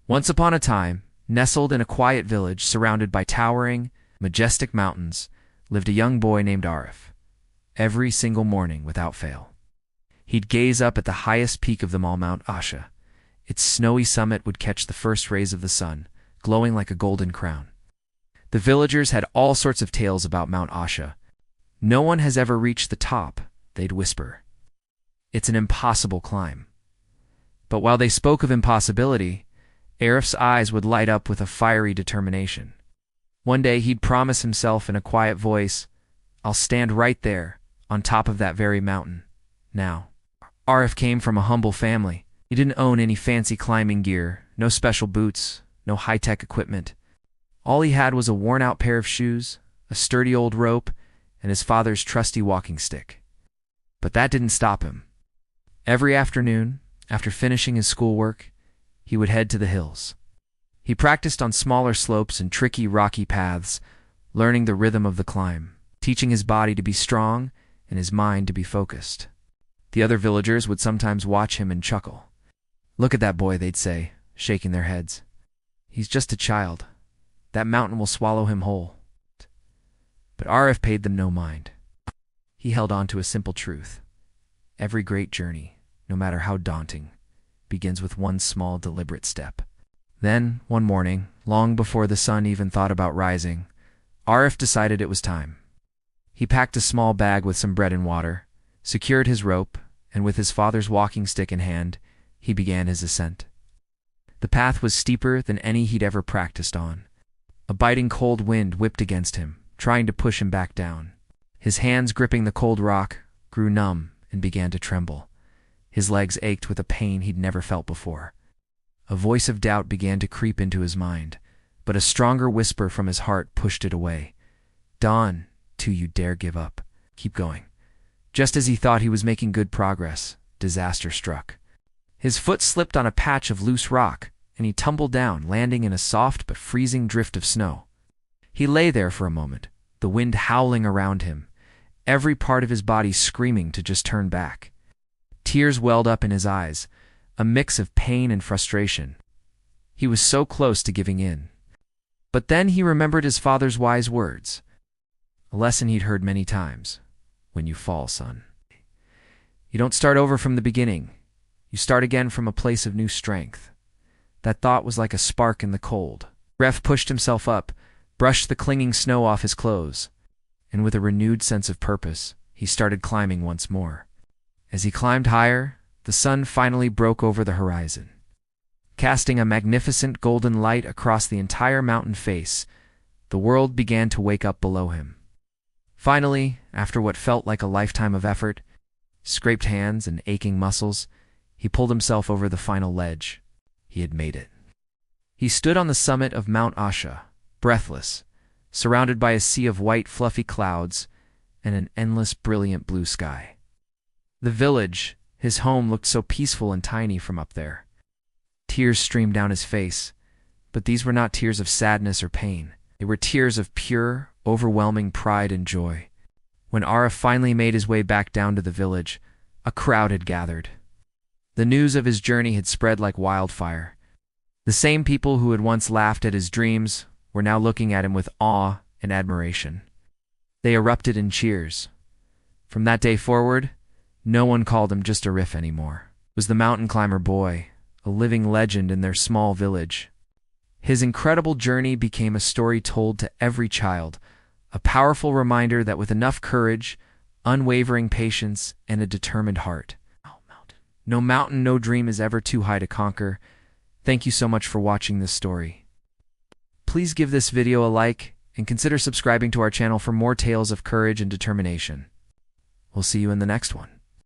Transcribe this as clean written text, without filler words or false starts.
Once upon a time, nestled in a quiet village surrounded by towering, majestic mountains, lived a young boy named Arif. Every single morning, without fail, he'd gaze up at the highest peak of them all, Mount Asha. Its snowy summit would catch the first rays of the sun, glowing like a golden crown. The villagers had all sorts of tales about Mount Asha. "No one has ever reached the top," they'd whisper. "It's an impossible climb." But while they spoke of impossibility, Arif's eyes would light up with a fiery determination. One day he'd promise himself in a quiet voice, "I'll stand right there, on top of that very mountain." Now, Arif came from a humble family. He didn't own any fancy climbing gear, no special boots, no high-tech equipment. All he had was a worn-out pair of shoes, a sturdy old rope, and his father's trusty walking stick. But that didn't stop him. Every afternoon, after finishing his schoolwork, he would head to the hills. He practiced on smaller slopes and tricky rocky paths, learning the rhythm of the climb, teaching his body to be strong and his mind to be focused. The other villagers would sometimes watch him and chuckle. "Look at that boy," they'd say, shaking their heads. "He's just a child. That mountain will swallow him whole." But Arif paid them no mind. He held on to a simple truth. Every great journey, no matter how daunting, begins with one small, deliberate step. Then, one morning, long before the sun even thought about rising, Arif decided it was time. He packed a small bag with some bread and water, secured his rope, and with his father's walking stick in hand, he began his ascent. The path was steeper than any he'd ever practiced on. A biting cold wind whipped against him, trying to push him back down. His hands gripping the cold rock grew numb and began to tremble. His legs ached with a pain he'd never felt before. A voice of doubt began to creep into his mind, but a stronger whisper from his heart pushed it away. "Don't you dare give up. Keep going." Just as he thought he was making good progress, disaster struck. His foot slipped on a patch of loose rock, and he tumbled down, landing in a soft but freezing drift of snow. He lay there for a moment, the wind howling around him, every part of his body screaming to just turn back. Tears welled up in his eyes, a mix of pain and frustration. He was so close to giving in. But then he remembered his father's wise words, a lesson he'd heard many times. "When you fall, son, you don't start over from the beginning. You start again from a place of new strength." That thought was like a spark in the cold. Arif pushed himself up, brushed the clinging snow off his clothes, and with a renewed sense of purpose, he started climbing once more. As he climbed higher, the sun finally broke over the horizon, casting a magnificent golden light across the entire mountain face. The world began to wake up below him. Finally, after what felt like a lifetime of effort, scraped hands and aching muscles, he pulled himself over the final ledge. He had made it. He stood on the summit of Mount Asha, breathless, surrounded by a sea of white, fluffy clouds and an endless, brilliant blue sky. The village, his home, looked so peaceful and tiny from up there. Tears streamed down his face, but these were not tears of sadness or pain. They were tears of pure, overwhelming pride and joy. When Arif finally made his way back down to the village, a crowd had gathered. The news of his journey had spread like wildfire. The same people who had once laughed at his dreams were now looking at him with awe and admiration. They erupted in cheers. From that day forward, no one called him just Arif anymore. It was the mountain climber boy, a living legend in their small village. His incredible journey became a story told to every child, a powerful reminder that with enough courage, unwavering patience, and a determined heart, no mountain, no dream is ever too high to conquer. Thank you so much for watching this story. Please give this video a like and consider subscribing to our channel for more tales of courage and determination. We'll see you in the next one.